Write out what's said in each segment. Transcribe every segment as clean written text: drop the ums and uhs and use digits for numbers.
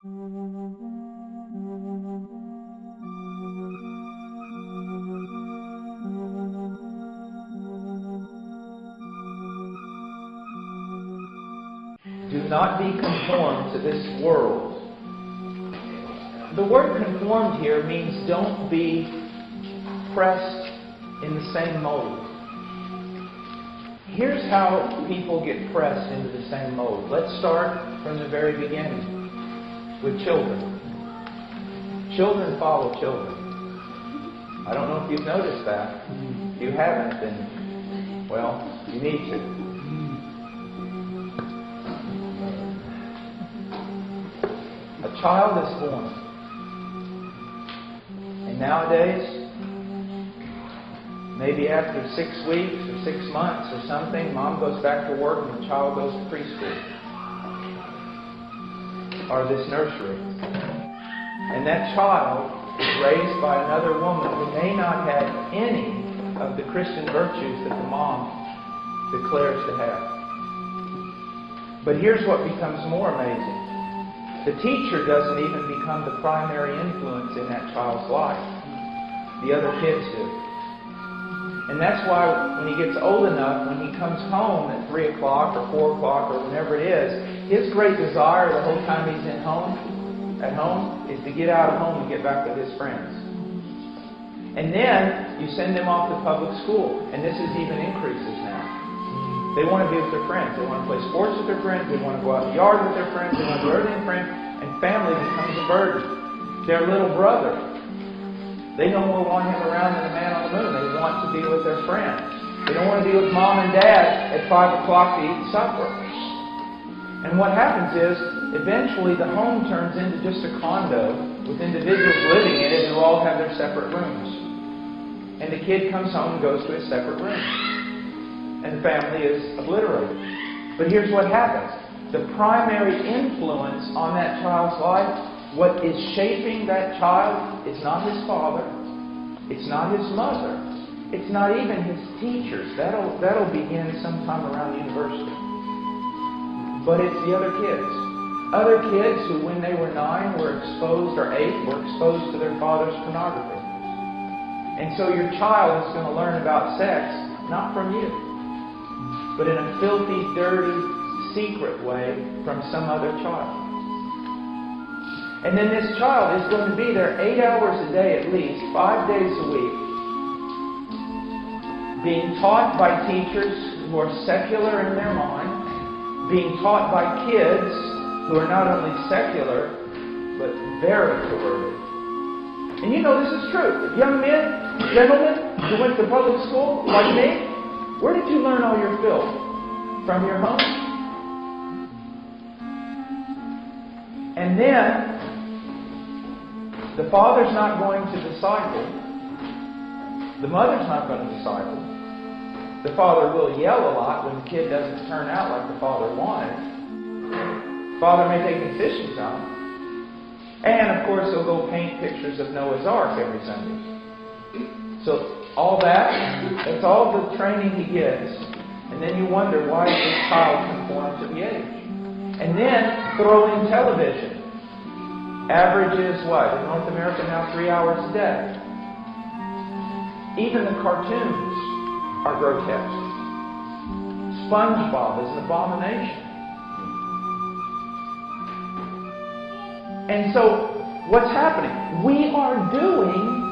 Do not be conformed to this world. The word conformed here means don't be pressed in the same mold. Here's how people get pressed into the same mold. Let's start from the very beginning with children. Children follow children. I don't know if you've noticed that. If you haven't, then, well, you need to. A child is born. And nowadays, maybe after 6 weeks or 6 months or something, mom goes back to work and the child goes to preschool. Or this nursery. And that child is raised by another woman who may not have any of the Christian virtues that the mom declares to have. But here's what becomes more amazing. The teacher doesn't even become the primary influence in that child's life. The other kids do. And that's why when he gets old enough, when he comes home at 3 o'clock or 4 o'clock or whenever it is, his great desire the whole time he's at home, is to get out of home and get back with his friends. And then you send them off to public school. And this is even increases now. They want to be with their friends. They want to play sports with their friends. They want to go out in the yard with their friends. They want to do everything with friends. And family becomes a burden. Their little brother. They no more want him around than a man on the moon. They want to be with their friends. They don't want to be with mom and dad at 5 o'clock to eat supper. And what happens is, eventually the home turns into just a condo with individuals living in it who all have their separate rooms. And the kid comes home and goes to his separate room. And the family is obliterated. But here's what happens. The primary influence on that child's life, what is shaping that child, is not his father. It's not his mother. It's not even his teachers. That'll begin sometime around university. But it's the other kids. Other kids who, when they were 9, were exposed, or 8, were exposed to their father's pornography. And so your child is going to learn about sex, not from you, but in a filthy, dirty, secret way from some other child. And then this child is going to be there 8 hours a day at least, 5 days a week, being taught by teachers who are secular in their mind, being taught by kids who are not only secular, but very perverted. And you know this is true. Young men, gentlemen who went to public school, like me, where did you learn all your filth? From your home? And then, the father's not going to disciple. The mother's not going to disciple. The father will yell a lot when the kid doesn't turn out like the father wanted. The father may take his fishing zone. And, of course, he'll go paint pictures of Noah's Ark every Sunday. So, all that's all the training he gets. And then you wonder, why is this child conformed to the age? And then, throw in television. Average is what? In North America now, 3 hours a day. Even the cartoons are grotesque. SpongeBob is an abomination. And so, what's happening? We are doing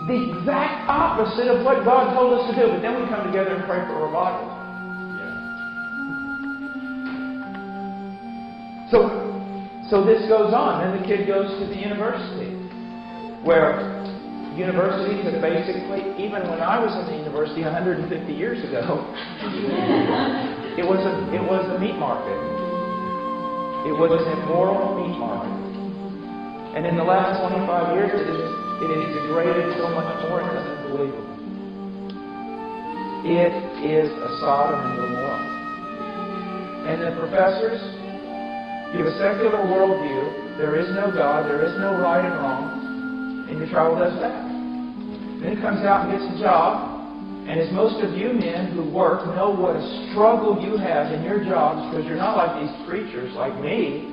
the exact opposite of what God told us to do. But then we come together and pray for revival. So this goes on. Then the kid goes to the university, where universities have basically, even when I was in the university 150 years ago, it was a meat market. It was an immoral meat market. And in the last 25 years, it has degraded so much more, it's unbelievable. It is a Sodom and Gomorrah. And the professors give a secular worldview. There is no God, there is no right and wrong, and your child does that. Then he comes out and gets a job, and as most of you men who work know what a struggle you have in your jobs, because you're not like these preachers like me,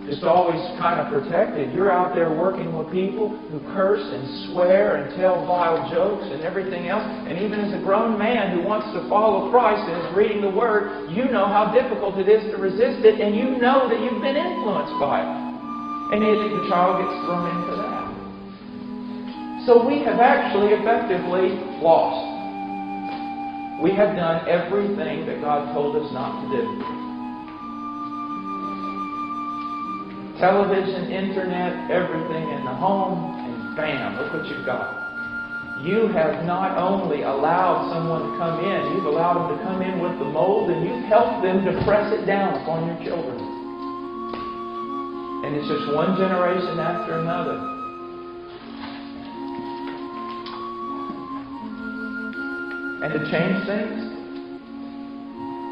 just always kind of protected. You're out there working with people who curse and swear and tell vile jokes and everything else. And even as a grown man who wants to follow Christ and is reading the Word, you know how difficult it is to resist it, and you know that you've been influenced by it. And yet the child gets thrown into that. So we have actually effectively lost. We have done everything that God told us not to do. Television, internet, everything in the home, and bam, look what you've got. You have not only allowed someone to come in, you've allowed them to come in with the mold, and you've helped them to press it down upon your children. And it's just one generation after another. And to change things,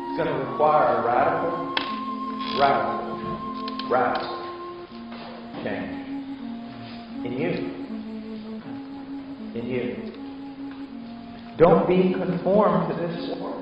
it's going to require a radical change. In you. Don't be conformed to this world.